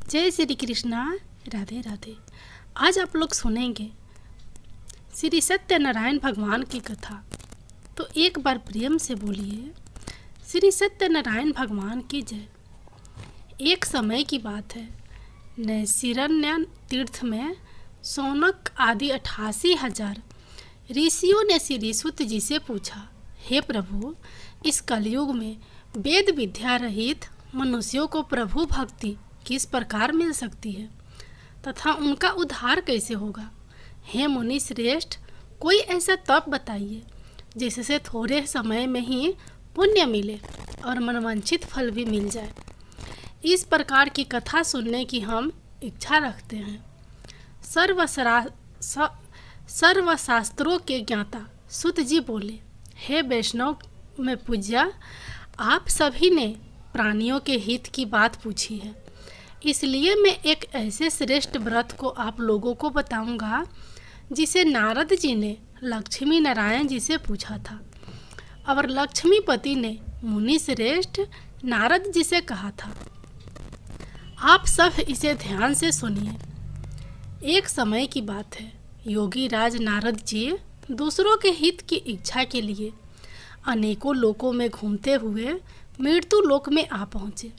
जय श्री कृष्णा। राधे राधे। आज आप लोग सुनेंगे श्री सत्यनारायण भगवान की कथा। तो एक बार प्रेम से बोलिए श्री सत्यनारायण भगवान की जय। एक समय की बात है, नैशिरण्य तीर्थ में सौनक आदि 88,000 ऋषियों ने श्री सूत जी से पूछा, हे प्रभु, इस कलयुग में वेद विद्या रहित मनुष्यों को प्रभु भक्ति किस प्रकार मिल सकती है तथा उनका उद्धार कैसे होगा। हे मुनि श्रेष्ठ, कोई ऐसा तप बताइए जिससे थोड़े समय में ही पुण्य मिले और मनवांछित फल भी मिल जाए। इस प्रकार की कथा सुनने की हम इच्छा रखते हैं। सर्वशास्त्रों के ज्ञाता सूत जी बोले, हे वैष्णव में पूज्या, आप सभी ने प्राणियों के हित की बात पूछी है, इसलिए मैं एक ऐसे श्रेष्ठ व्रत को आप लोगों को बताऊंगा जिसे नारद जी ने लक्ष्मी नारायण जी से पूछा था और लक्ष्मीपति ने मुनि श्रेष्ठ नारद जी से कहा था। आप सब इसे ध्यान से सुनिए। एक समय की बात है, योगी राज नारद जी दूसरों के हित की इच्छा के लिए अनेकों लोकों में घूमते हुए मृत्यु लोक में आ पहुँचे।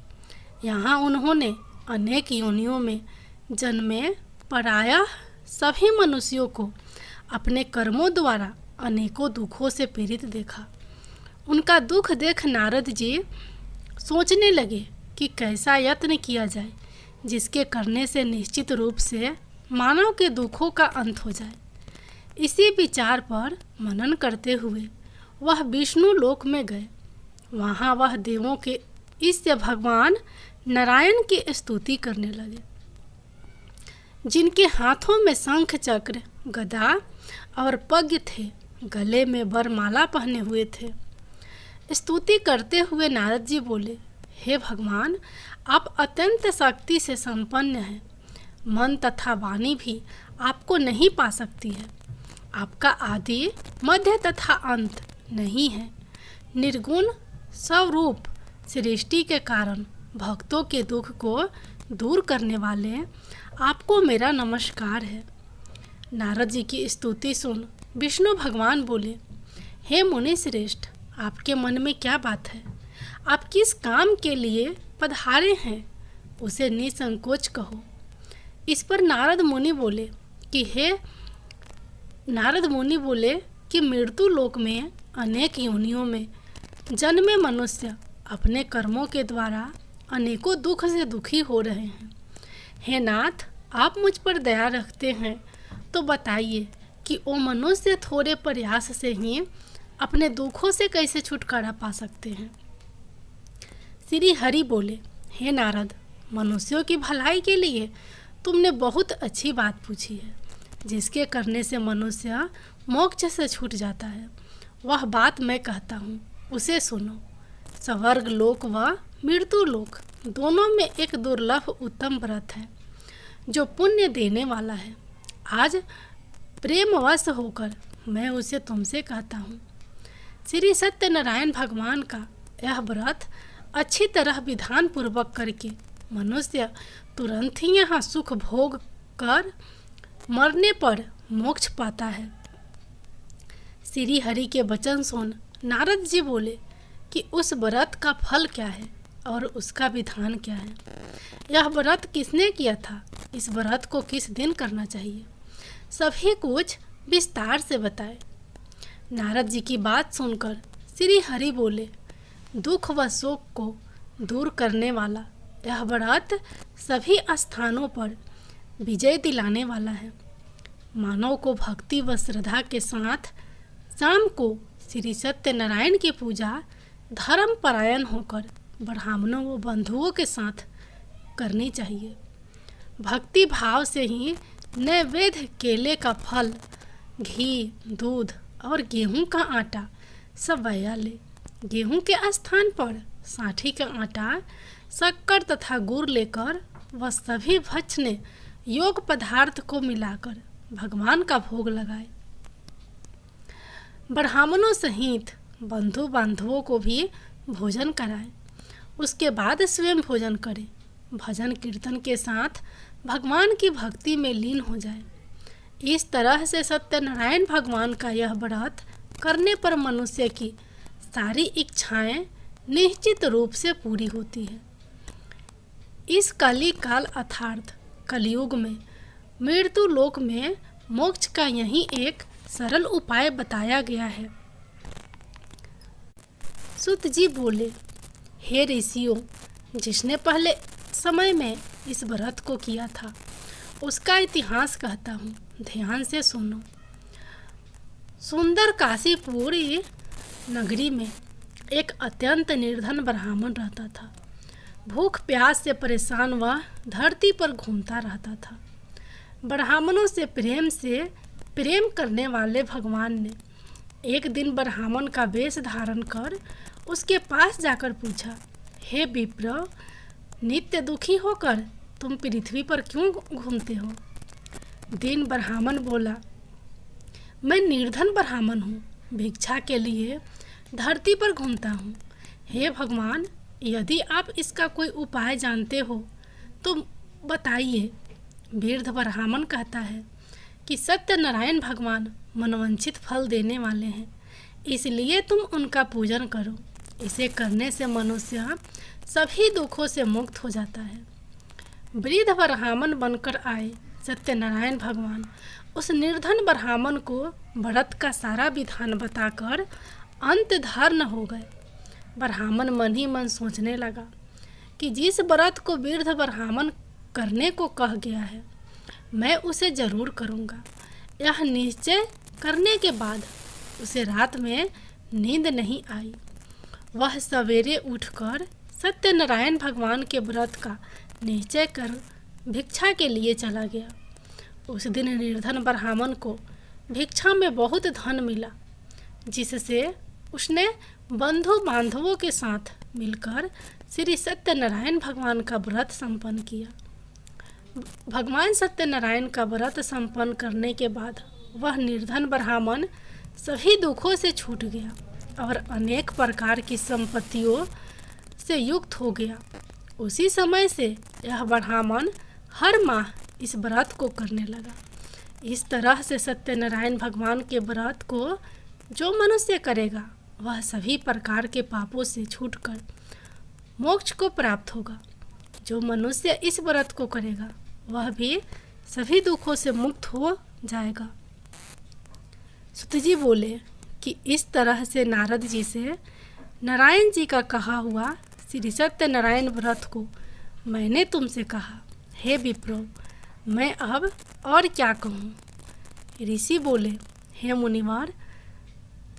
यहाँ उन्होंने अनेक योनियों में जन्मे प्रायः सभी मनुष्यों को अपने कर्मों द्वारा अनेकों दुखों से पीड़ित देखा। उनका दुख देख नारद जी सोचने लगे कि कैसा यत्न किया जाए जिसके करने से निश्चित रूप से मानव के दुखों का अंत हो जाए। इसी विचार पर मनन करते हुए वह विष्णु लोक में गए। वहाँ वह देवों के ईश्वर भगवान नारायण की स्तुति करने लगे, जिनके हाथों में शंख चक्र गदा और पग थे, गले में वरमाला पहने हुए थे। स्तुति करते हुए नारद जी बोले, हे भगवान, आप अत्यंत शक्ति से संपन्न हैं। मन तथा वाणी भी आपको नहीं पा सकती है। आपका आदि मध्य तथा अंत नहीं है। निर्गुण स्वरूप सृष्टि के कारण भक्तों के दुख को दूर करने वाले आपको मेरा नमस्कार है। नारद जी की स्तुति सुन विष्णु भगवान बोले, हे मुनि श्रेष्ठ, आपके मन में क्या बात है? आप किस काम के लिए पधारे हैं, उसे निसंकोच कहो। इस पर नारद मुनि बोले कि मृत्यु लोक में अनेक योनियों में जन्मे मनुष्य अपने कर्मों के द्वारा अनेकों दुख से दुखी हो रहे हैं। हे नाथ, आप मुझ पर दया रखते हैं तो बताइए कि वो मनुष्य थोड़े प्रयास से ही अपने दुखों से कैसे छुटकारा पा सकते हैं। श्री हरि बोले, हे नारद, मनुष्यों की भलाई के लिए तुमने बहुत अच्छी बात पूछी है, जिसके करने से मनुष्य मोक्ष से छूट जाता है। वह बात मैं कहता हूँ, उसे सुनो। स्वर्ग लोक व मृत्यु लोक दोनों में एक दुर्लभ उत्तम व्रत है जो पुण्य देने वाला है। आज प्रेमवश होकर मैं उसे तुमसे कहता हूँ। श्री सत्यनारायण भगवान का यह व्रत अच्छी तरह विधान पूर्वक करके मनुष्य तुरंत ही यहाँ सुख भोग कर मरने पर मोक्ष पाता है। श्री हरि के वचन सुन नारद जी बोले कि उस व्रत का फल क्या है और उसका विधान क्या है। यह व्रत किसने किया था, इस व्रत को किस दिन करना चाहिए, सभी कुछ विस्तार से बताए। नारद जी की बात सुनकर श्री हरि बोले, दुख व शोक को दूर करने वाला यह व्रत सभी स्थानों पर विजय दिलाने वाला है। मानव को भक्ति व श्रद्धा के साथ शाम को श्री सत्यनारायण की पूजा धर्म परायण होकर ब्राह्मणों व बंधुओं के साथ करनी चाहिए। भक्ति भाव से ही नैवेद्य केले का फल, घी, दूध और गेहूं का आटा सब बया ले। गेहूं के स्थान पर साठी का आटा, शक्कर तथा गुड़ लेकर वह सभी भक्षण योग पदार्थ को मिलाकर भगवान का भोग लगाए। ब्राह्मणों सहित बंधु बांधवों को भी भोजन कराएं। उसके बाद स्वयं भोजन करें। भजन कीर्तन के साथ भगवान की भक्ति में लीन हो जाए। इस तरह से सत्यनारायण भगवान का यह व्रत करने पर मनुष्य की सारी इच्छाएं निश्चित रूप से पूरी होती है। इस कली काल अर्थात कलयुग में मृत्यु लोक में मोक्ष का यही एक सरल उपाय बताया गया है। सूत जी बोले, हे ऋषियों, जिसने पहले समय में इस व्रत को किया था उसका इतिहास कहता हूँ, ध्यान से सुनो। सुंदर काशीपुरी नगरी में एक अत्यंत निर्धन ब्राह्मण रहता था। भूख प्यास से परेशान वह धरती पर घूमता रहता था। ब्राह्मणों से प्रेम करने वाले भगवान ने एक दिन ब्राह्मण का वेश धारण कर उसके पास जाकर पूछा, हे विप्र, नित्य दुखी होकर तुम पृथ्वी पर क्यों घूमते हो? दीन ब्राह्मण बोला, मैं निर्धन ब्राह्मण हूँ, भिक्षा के लिए धरती पर घूमता हूँ। हे भगवान, यदि आप इसका कोई उपाय जानते हो तो बताइए। वृद्ध ब्राह्मण कहता है कि सत्यनारायण भगवान मनोवांछित फल देने वाले हैं, इसलिए तुम उनका पूजन करो। इसे करने से मनुष्य सभी दुखों से मुक्त हो जाता है। वृद्ध ब्राह्मण बनकर आए सत्यनारायण भगवान उस निर्धन ब्राह्मण को व्रत का सारा विधान बताकर अंत धारण हो गए। ब्राह्मण मन ही मन सोचने लगा कि जिस व्रत को वृद्ध ब्राह्मण करने को कह गया है मैं उसे जरूर करूँगा। यह निश्चय करने के बाद उसे रात में नींद नहीं आई। वह सवेरे उठकर सत्यनारायण भगवान के व्रत का निश्चय कर भिक्षा के लिए चला गया। उस दिन निर्धन ब्राह्मण को भिक्षा में बहुत धन मिला, जिससे उसने बंधु बांधवों के साथ मिलकर श्री सत्यनारायण भगवान का व्रत संपन्न किया। भगवान सत्यनारायण का व्रत संपन्न करने के बाद वह निर्धन ब्राह्मण सभी दुखों से छूट गया और अनेक प्रकार की संपत्तियों से युक्त हो गया। उसी समय से यह ब्राह्मण हर माह इस व्रत को करने लगा। इस तरह से सत्यनारायण भगवान के व्रत को जो मनुष्य करेगा वह सभी प्रकार के पापों से छूटकर मोक्ष को प्राप्त होगा। जो मनुष्य इस व्रत को करेगा वह भी सभी दुखों से मुक्त हो जाएगा। सूत जी बोले कि इस तरह से नारद जी से नारायण जी का कहा हुआ श्री सत्यनारायण व्रत को मैंने तुमसे कहा। हे विप्रो, मैं अब और क्या कहूँ? ऋषि बोले, हे मुनिवर,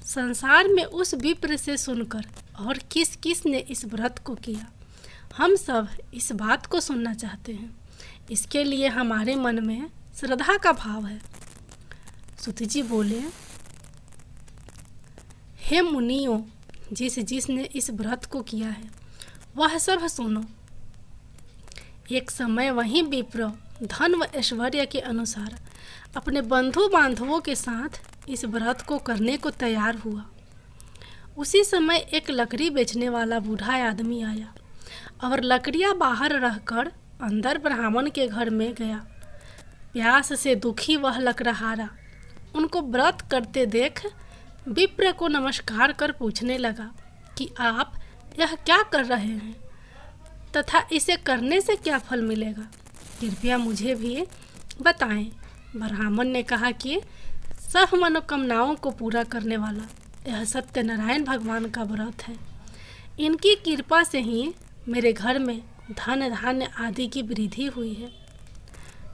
संसार में उस विप्र से सुनकर और किस किस ने इस व्रत को किया, हम सब इस बात को सुनना चाहते हैं। इसके लिए हमारे मन में श्रद्धा का भाव है। सूत जी बोले, हे मुनियों, जिसने इस व्रत को किया है वह सब सुनो। एक समय वहीं विप्र धन व ऐश्वर्य के अनुसार अपने बंधु बांधवों के साथ इस व्रत को करने को तैयार हुआ। उसी समय एक लकड़ी बेचने वाला बूढ़ा आदमी आया और लकड़ियां बाहर रखकर अंदर ब्राह्मण के घर में गया। प्यास से दुखी वह लकड़हारा उनको व्रत करते देख विप्र को नमस्कार कर पूछने लगा कि आप यह क्या कर रहे हैं तथा इसे करने से क्या फल मिलेगा, कृपया मुझे भी बताएं। ब्राह्मण ने कहा कि सब मनोकामनाओं को पूरा करने वाला यह सत्यनारायण भगवान का व्रत है। इनकी कृपा से ही मेरे घर में धन धान्य आदि की वृद्धि हुई है।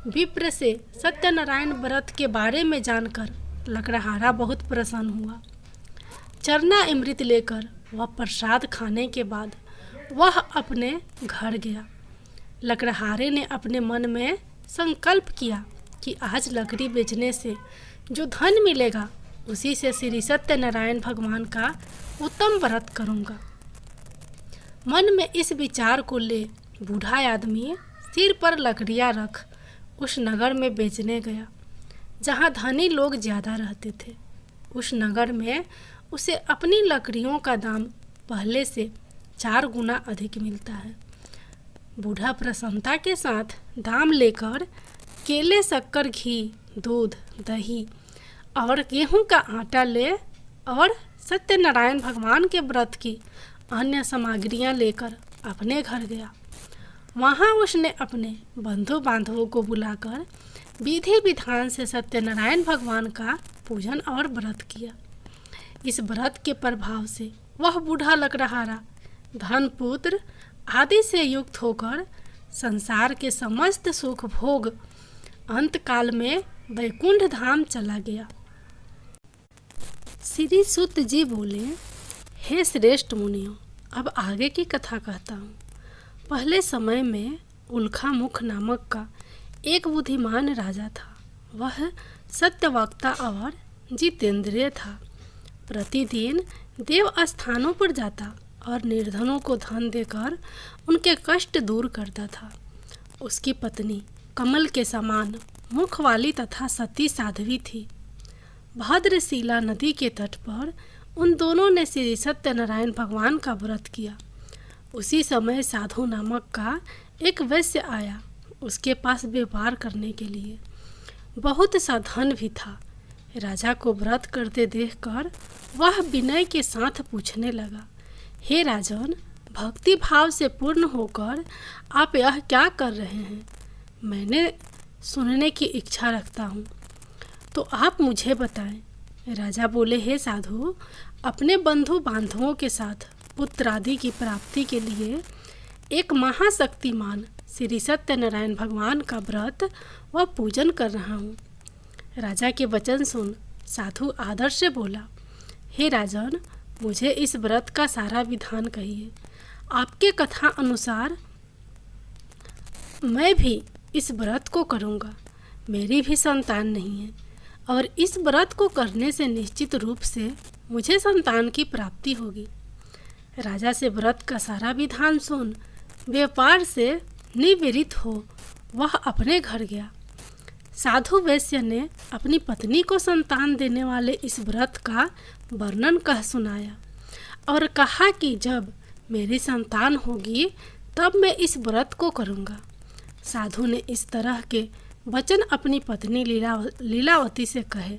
विप्र से सत्यनारायण व्रत के बारे में जानकर लकड़हारा बहुत प्रसन्न हुआ। चरना अमृत लेकर वह प्रसाद खाने के बाद वह अपने घर गया। लकड़हारे ने अपने मन में संकल्प किया कि आज लकड़ी बेचने से जो धन मिलेगा उसी से श्री सत्यनारायण भगवान का उत्तम व्रत करूँगा। मन में इस विचार को ले बूढ़ा आदमी सिर पर लकड़ियाँ रख उस नगर में बेचने गया जहाँ धनी लोग ज़्यादा रहते थे। उस नगर में उसे अपनी लकड़ियों का दाम पहले से 4 गुना अधिक मिलता है। बूढ़ा प्रसन्नता के साथ दाम लेकर केले, शक्कर, घी, दूध, दही और गेहूं का आटा ले और सत्यनारायण भगवान के व्रत की अन्य सामग्रियां लेकर अपने घर गया। वहां उसने अपने बंधु बांधवों को बुलाकर विधि विधान से सत्यनारायण भगवान का पूजन और व्रत किया। इस व्रत के प्रभाव से वह बूढ़ा लग रहा धन, पुत्र आदि से युक्त होकर संसार के समस्त सुख भोग अंत काल में वैकुंठ धाम चला गया। श्री सूत जी बोले, हे श्रेष्ठ मुनियों, अब आगे की कथा कहता हूँ। पहले समय में उल्खामुख नामक का एक बुद्धिमान राजा था। वह सत्यवक्ता और जितेंद्रिय था। प्रतिदिन देव स्थानों पर जाता और निर्धनों को धन देकर उनके कष्ट दूर करता था। उसकी पत्नी कमल के समान मुख वाली तथा सती साध्वी थी। भद्रशिला नदी के तट पर उन दोनों ने श्री सत्यनारायण भगवान का व्रत किया। उसी समय साधु नामक का एक वैश्य आया उसके पास व्यापार करने के लिए। बहुत सा धन भी था। राजा को व्रत करते देखकर वह विनय के साथ पूछने लगा, हे राजन, भक्ति भाव से पूर्ण होकर आप यह क्या कर रहे हैं? मैंने सुनने की इच्छा रखता हूँ, तो आप मुझे बताएं। राजा बोले, हे साधु, अपने बंधु बांधवों के साथ पुत्र आदि की प्राप्ति के लिए एक महाशक्तिमान श्री सत्यनारायण भगवान का व्रत व पूजन कर रहा हूँ। राजा के वचन सुन साधु आदर से बोला, हे राजन, मुझे इस व्रत का सारा विधान कहिए। आपके कथा अनुसार मैं भी इस व्रत को करूँगा। मेरी भी संतान नहीं है और इस व्रत को करने से निश्चित रूप से मुझे संतान की प्राप्ति होगी। राजा से व्रत का सारा विधान सुन व्यापार से निवृत्त हो वह अपने घर गया। साधु वैश्य ने अपनी पत्नी को संतान देने वाले इस व्रत का वर्णन कह सुनाया और कहा कि जब मेरी संतान होगी तब मैं इस व्रत को करूँगा। साधु ने इस तरह के वचन अपनी पत्नी लीलावती से कहे।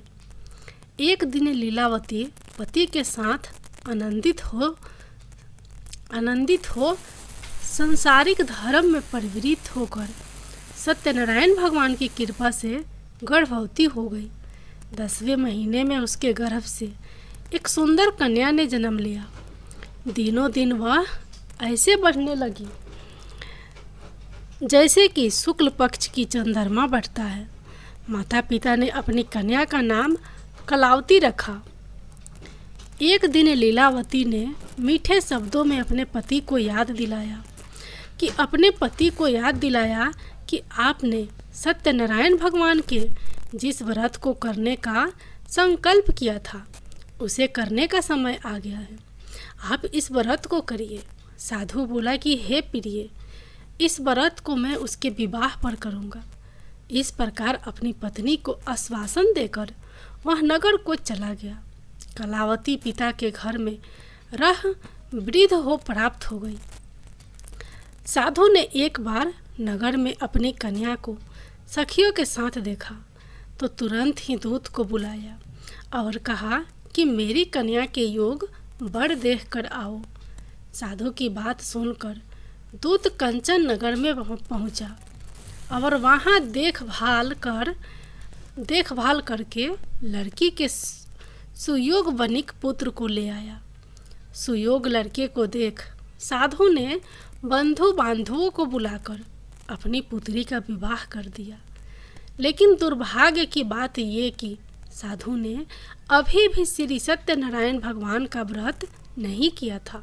एक दिन लीलावती पति के साथ आनंदित हो सांसारिक धर्म में परिवृत्त होकर सत्यनारायण भगवान की कृपा से गर्भवती हो गई। 10वें महीने में उसके गर्भ से एक सुंदर कन्या ने जन्म लिया। दिनों दिन वह ऐसे बढ़ने लगी जैसे कि शुक्ल पक्ष की चंद्रमा बढ़ता है। माता पिता ने अपनी कन्या का नाम कलावती रखा। एक दिन लीलावती ने मीठे शब्दों में अपने पति को याद दिलाया कि आपने सत्यनारायण भगवान के जिस व्रत को करने का संकल्प किया था उसे करने का समय आ गया है। आप इस व्रत को करिए। साधु बोला कि हे प्रिय, इस व्रत को मैं उसके विवाह पर करूँगा। इस प्रकार अपनी पत्नी को आश्वासन देकर वह नगर को चला गया। कलावती पिता के घर में रह वृद्ध हो प्राप्त हो गई। साधु ने एक बार नगर में अपनी कन्या को सखियों के साथ देखा तो तुरंत ही दूत को बुलाया और कहा कि मेरी कन्या के योग वर देख कर आओ। साधु की बात सुनकर दूत कंचन नगर में पहुंचा और वहां देखभाल करके लड़की के सुयोग वनिक पुत्र को ले आया। सुयोग लड़के को देख साधु ने बंधु बांधवों को बुलाकर अपनी पुत्री का विवाह कर दिया। लेकिन दुर्भाग्य की बात ये कि साधु ने अभी भी श्री सत्यनारायण भगवान का व्रत नहीं किया था।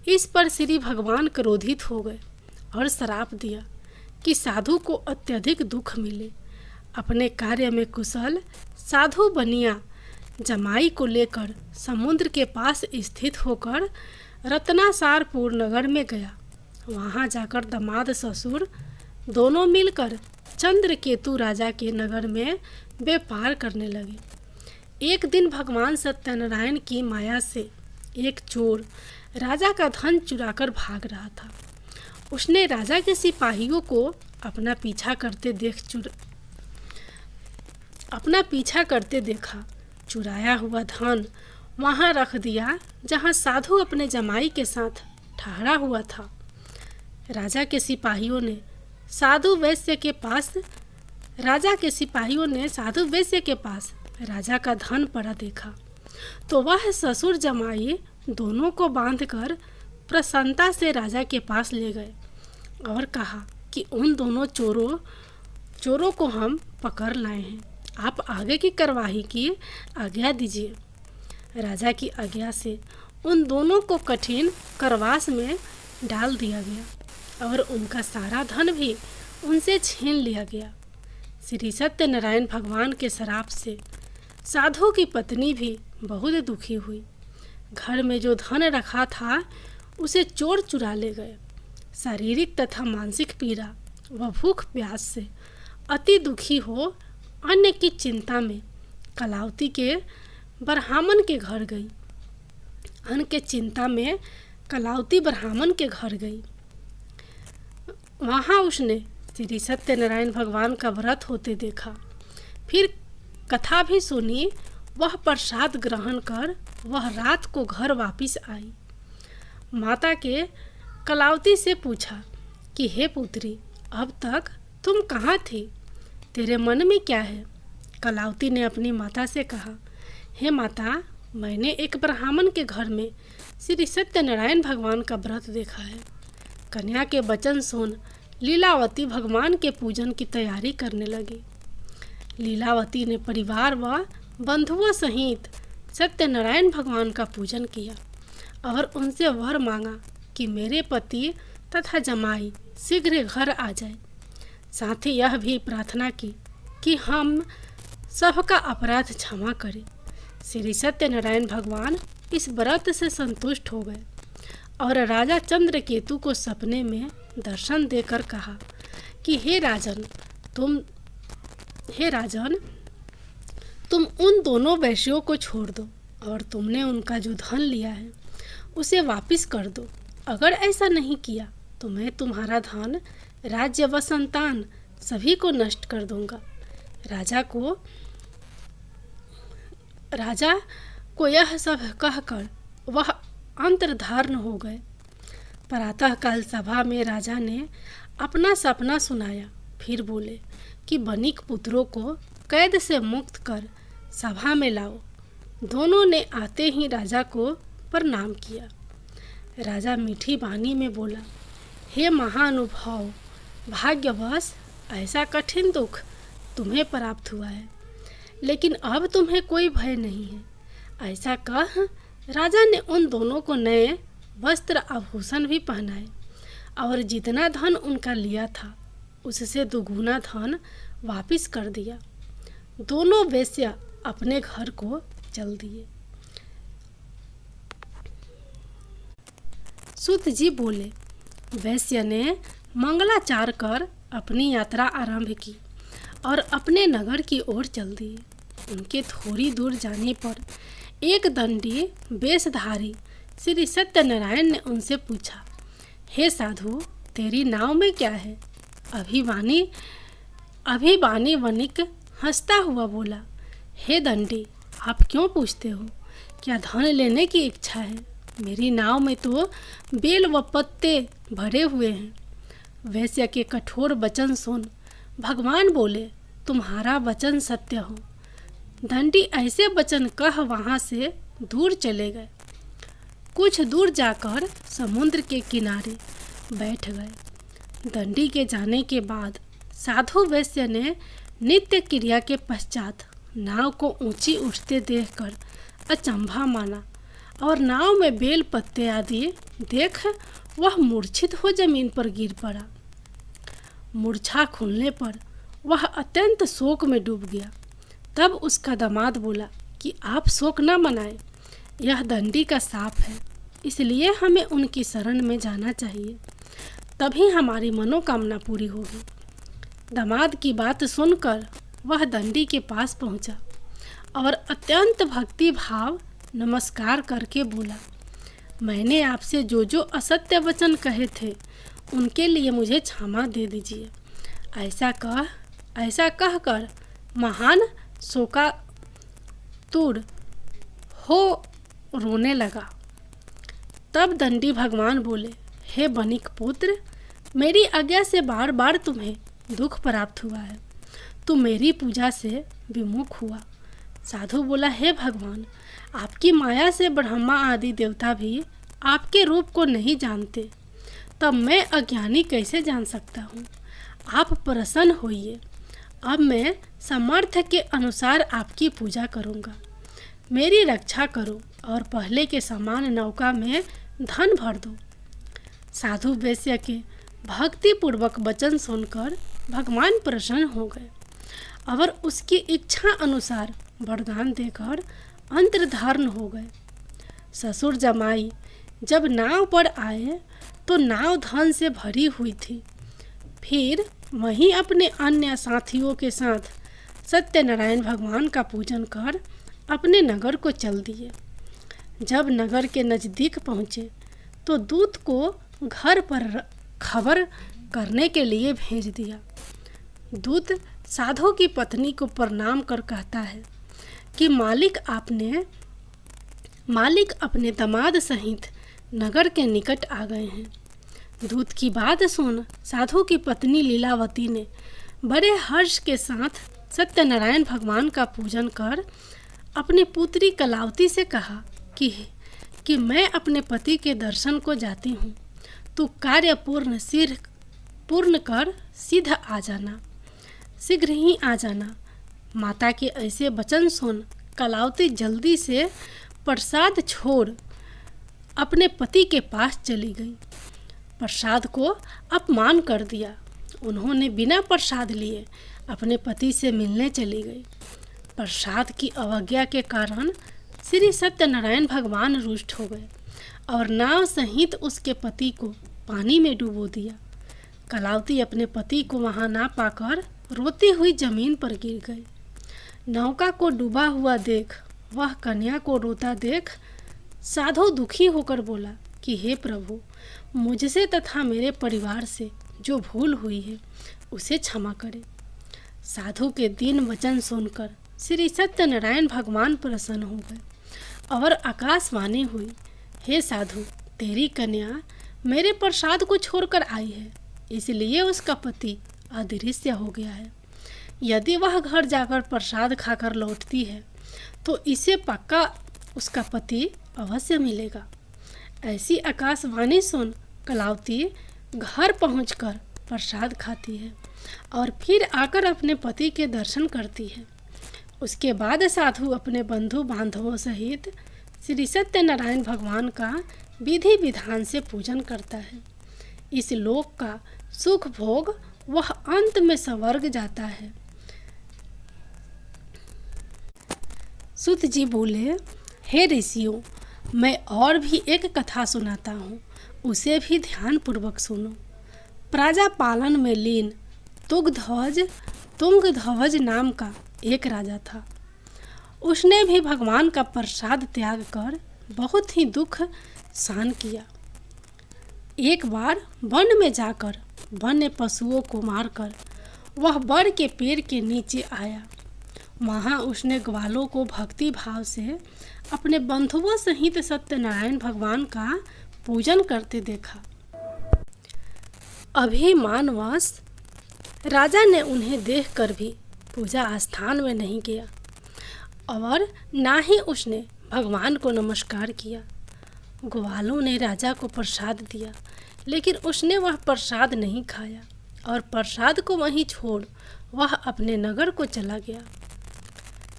इस पर श्री भगवान क्रोधित हो गए और श्राप दिया कि साधु को अत्यधिक दुख मिले। अपने कार्य में कुशल साधु बनिया जमाई को लेकर समुद्र के पास स्थित होकर रत्नासारपुर नगर में गया। वहां जाकर दामाद ससुर दोनों मिलकर चंद्रकेतु राजा के नगर में व्यापार करने लगे। एक दिन भगवान सत्यनारायण की माया से एक चोर राजा का धन चुराकर भाग रहा था। उसने राजा के सिपाहियों को अपना पीछा करते देखा। चुराया हुआ धन वहां रख दिया जहां साधु अपने जमाई के साथ ठहरा हुआ था। राजा के सिपाहियों ने साधु वैश्य के पास राजा का धन पड़ा देखा तो वह ससुर जमाई दोनों को बांधकर प्रसन्नता से राजा के पास ले गए और कहा कि उन दोनों चोरों को हम पकड़ लाए हैं, आप आगे की कार्यवाही की आज्ञा दीजिए। राजा की आज्ञा से उन दोनों को कठिन कारावास में डाल दिया गया और उनका सारा धन भी उनसे छीन लिया गया। श्री सत्यनारायण भगवान के श्राप से साधु की पत्नी भी बहुत दुखी हुई। घर में जो धन रखा था उसे चोर चुरा ले गए। शारीरिक तथा मानसिक पीड़ा व भूख प्यास से अति दुखी हो अन्न की चिंता में कलावती के ब्राह्मण के घर गई। अन्न के चिंता में कलावती ब्राह्मण के घर गई। वहाँ उसने श्री सत्यनारायण भगवान का व्रत होते देखा। फिर कथा भी सुनी। वह प्रसाद ग्रहण कर वह रात को घर वापस आई। माता के कलावती से पूछा कि हे पुत्री, अब तक तुम कहाँ थी? तेरे मन में क्या है? कलावती ने अपनी माता से कहा, हे माता, मैंने एक ब्राह्मण के घर में श्री सत्यनारायण भगवान का व्रत देखा है। कन्या के वचन सुन लीलावती भगवान के पूजन की तैयारी करने लगी। लीलावती ने परिवार व बंधुओं सहित सत्यनारायण भगवान का पूजन किया और उनसे वर मांगा कि मेरे पति तथा जमाई शीघ्र घर आ जाए। साथ ही यह भी प्रार्थना की कि हम सबका अपराध क्षमा करें। श्री सत्यनारायण भगवान इस व्रत से संतुष्ट हो गए और राजा चंद्रकेतु को सपने में दर्शन देकर कहा कि हे राजन, तुम उन दोनों वैश्यों को छोड़ दो और तुमने उनका जो धन लिया है उसे वापस कर दो। अगर ऐसा नहीं किया तो मैं तुम्हारा धन, राज्य व संतान सभी को नष्ट कर दूंगा। राजा को यह सब कहकर वह अंतर्धान हो गए। प्रातःकाल सभा में राजा ने अपना सपना सुनाया। फिर बोले कि बनिक पुत्रों को कैद से मुक्त कर सभा में लाओ। दोनों ने आते ही राजा को प्रणाम किया। राजा मीठी वाणी में बोला, हे महानुभाव, भाग्यवश ऐसा कठिन दुख तुम्हें प्राप्त हुआ है, लेकिन अब तुम्हें कोई भय नहीं है। ऐसा कह राजा ने उन दोनों को नए वस्त्र आभूषण भी पहनाए और जितना धन उनका लिया था उससे दुगुना धन वापस कर दिया। दोनों वेश्या अपने घर को चल दिए। सूत जी बोले, वैश्य ने मंगलाचार कर अपनी यात्रा आरंभ की और अपने नगर की ओर चल दिए। उनके थोड़ी दूर जाने पर एक दंडी वेशधारी श्री सत्यनारायण ने उनसे पूछा, हे साधु, तेरी नाव में क्या है? अभिवानी वणिक हंसता हुआ बोला, हे दंडी, आप क्यों पूछते हो? क्या धन लेने की इच्छा है? मेरी नाव में तो बेल व पत्ते भरे हुए हैं। वैश्य के कठोर वचन सुन भगवान बोले, तुम्हारा वचन सत्य हो। दंडी ऐसे वचन कह वहाँ से दूर चले गए। कुछ दूर जाकर समुद्र के किनारे बैठ गए। दंडी के जाने के बाद साधु वैश्य ने नित्य क्रिया के पश्चात नाव को ऊंची उठते देखकर अचंभा माना और नाव में बेल पत्ते आदि देख वह मूर्छित हो जमीन पर गिर पड़ा। मूर्छा खुलने पर वह अत्यंत शोक में डूब गया। तब उसका दामाद बोला कि आप शोक न मनाएं, यह दंडी का शाप है, इसलिए हमें उनकी शरण में जाना चाहिए, तभी हमारी मनोकामना पूरी होगी। दामाद की बात सुनकर वह दंडी के पास पहुंचा और अत्यंत भक्ति भाव नमस्कार करके बोला, मैंने आपसे जो जो असत्य वचन कहे थे उनके लिए मुझे क्षमा दे दीजिए। ऐसा कहकर महान शोकातुर हो रोने लगा। तब दंडी भगवान बोले, हे बनिक पुत्र, मेरी आज्ञा से बार बार तुम्हें दुख प्राप्त हुआ है, तुम मेरी पूजा से विमुख हुआ। साधु बोला, हे भगवान, आपकी माया से ब्रह्मा आदि देवता भी आपके रूप को नहीं जानते, तब मैं अज्ञानी कैसे जान सकता हूँ। आप प्रसन्न होइए, अब मैं सामर्थ्य के अनुसार आपकी पूजा करूँगा। मेरी रक्षा करो और पहले के समान नौका में धन भर दो। साधु वैश्य के भक्तिपूर्वक वचन सुनकर भगवान प्रसन्न हो गए और उसकी इच्छा अनुसार वरदान देकर अंतर्धान हो गए। ससुर जमाई जब नाव पर आए तो नाव धन से भरी हुई थी। फिर वहीं अपने अन्य साथियों के साथ सत्यनारायण भगवान का पूजन कर अपने नगर को चल दिए। जब नगर के नज़दीक पहुँचे तो दूत को घर पर खबर करने के लिए भेज दिया। दूत साधु की पत्नी को प्रणाम कर कहता है कि मालिक अपने दामाद सहित नगर के निकट आ गए हैं। दूत की बात सुन साधु की पत्नी लीलावती ने बड़े हर्ष के साथ सत्यनारायण भगवान का पूजन कर अपनी पुत्री कलावती से कहा कि मैं अपने पति के दर्शन को जाती हूँ, तू कार्य पूर्ण कर शीघ्र ही आ जाना। माता के ऐसे वचन सुन कलावती जल्दी से प्रसाद छोड़ अपने पति के पास चली गई। प्रसाद को अपमान कर दिया। उन्होंने बिना प्रसाद लिए अपने पति से मिलने चली गई। प्रसाद की अवज्ञा के कारण श्री सत्यनारायण भगवान रुष्ट हो गए और नाव सहित उसके पति को पानी में डुबो दिया। कलावती अपने पति को वहां ना पाकर रोती हुई जमीन पर गिर गई। नौका को डूबा हुआ देख वह कन्या को रोता देख साधु दुखी होकर बोला कि हे प्रभु, मुझसे तथा मेरे परिवार से जो भूल हुई है उसे क्षमा करें। साधु के दीन वचन सुनकर श्री सत्यनारायण भगवान प्रसन्न हो गए और आकाशवाणी हुई, हे साधु, तेरी कन्या मेरे प्रसाद को छोड़कर आई है, इसलिए उसका पति अदृश्य हो गया है। यदि वह घर जाकर प्रसाद खाकर लौटती है तो इसे पक्का उसका पति अवश्य मिलेगा। ऐसी आकाशवाणी सुन कलावती घर पहुंचकर प्रसाद खाती है और फिर आकर अपने पति के दर्शन करती है। उसके बाद साधु अपने बंधु बांधवों सहित श्री सत्यनारायण भगवान का विधि विधान से पूजन करता है। इस लोक का सुख भोग वह अंत में स्वर्ग जाता है। सूत जी बोले, हे ऋषियों, मैं और भी एक कथा सुनाता हूँ, उसे भी ध्यान पूर्वक सुनो। प्रजा पालन में लीन तुंगध्वज नाम का एक राजा था। उसने भी भगवान का प्रसाद त्याग कर बहुत ही दुख सहन किया। एक बार वन में जाकर वन्य पशुओं को मारकर वह बड़ के पेड़ के नीचे आया। वहाँ उसने ग्वालों को भक्ति भाव से अपने बंधुओं सहित सत्यनारायण भगवान का पूजन करते देखा। अभिमानवश राजा ने उन्हें देखकर भी पूजा स्थान में नहीं गया और ना ही उसने भगवान को नमस्कार किया। ग्वालों ने राजा को प्रसाद दिया, लेकिन उसने वह प्रसाद नहीं खाया और प्रसाद को वहीं छोड़ वह अपने नगर को चला गया।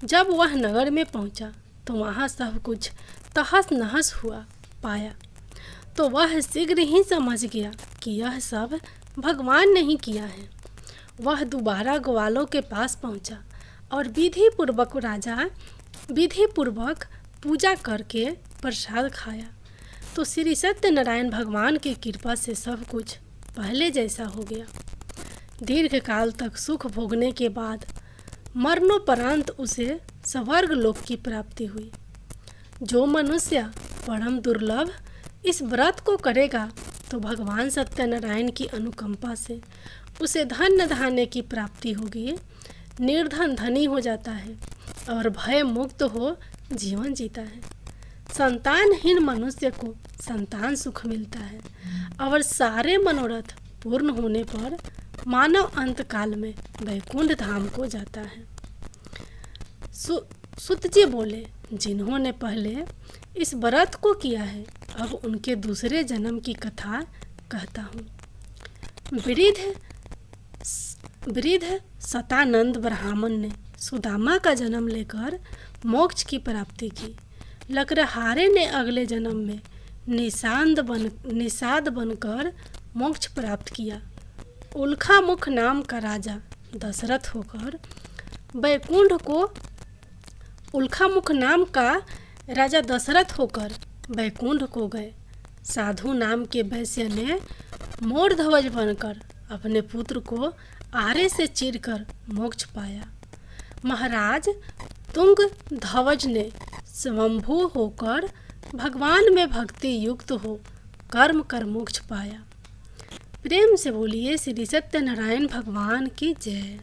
जब वह नगर में पहुंचा तो वहाँ सब कुछ तहस नहस हुआ पाया, तो वह शीघ्र ही समझ गया कि यह सब भगवान ने ही किया है। वह दोबारा ग्वालों के पास पहुंचा और विधि पूर्वक पूजा करके प्रसाद खाया, तो श्री सत्यनारायण भगवान की कृपा से सब कुछ पहले जैसा हो गया। दीर्घ काल तक सुख भोगने के बाद मरणोपरांत उसे स्वर्ग लोक की प्राप्ति हुई। जो मनुष्य परम दुर्लभ इस व्रत को करेगा तो भगवान सत्यनारायण की अनुकंपा से उसे धन्य धान्य की प्राप्ति होगी, निर्धन धनी हो जाता है और भय मुक्त हो जीवन जीता है। संतानहीन मनुष्य को संतान सुख मिलता है और सारे मनोरथ पूर्ण होने पर मानव अंत काल में वैकुंठ धाम को जाता है। सुत जी बोले, जिन्होंने पहले इस व्रत को किया है, अब उनके दूसरे जन्म की कथा कहता हूँ। वृद्ध सतानंद ब्राह्मण ने सुदामा का जन्म लेकर मोक्ष की प्राप्ति की। लकड़हारे ने अगले जन्म में निषाद बनकर मोक्ष प्राप्त किया। उल्खामुख नाम का राजा दशरथ होकर वैकुंठ को गए। साधु नाम के वैश्य ने मोर ध्वज बनकर अपने पुत्र को आरे से चीरकर मोक्ष पाया। महाराज तुंग ध्वज ने स्वयंभू होकर भगवान में भक्ति युक्त हो कर्म कर मोक्ष पाया। प्रेम से बोलिए श्री सत्यनारायण भगवान की जय।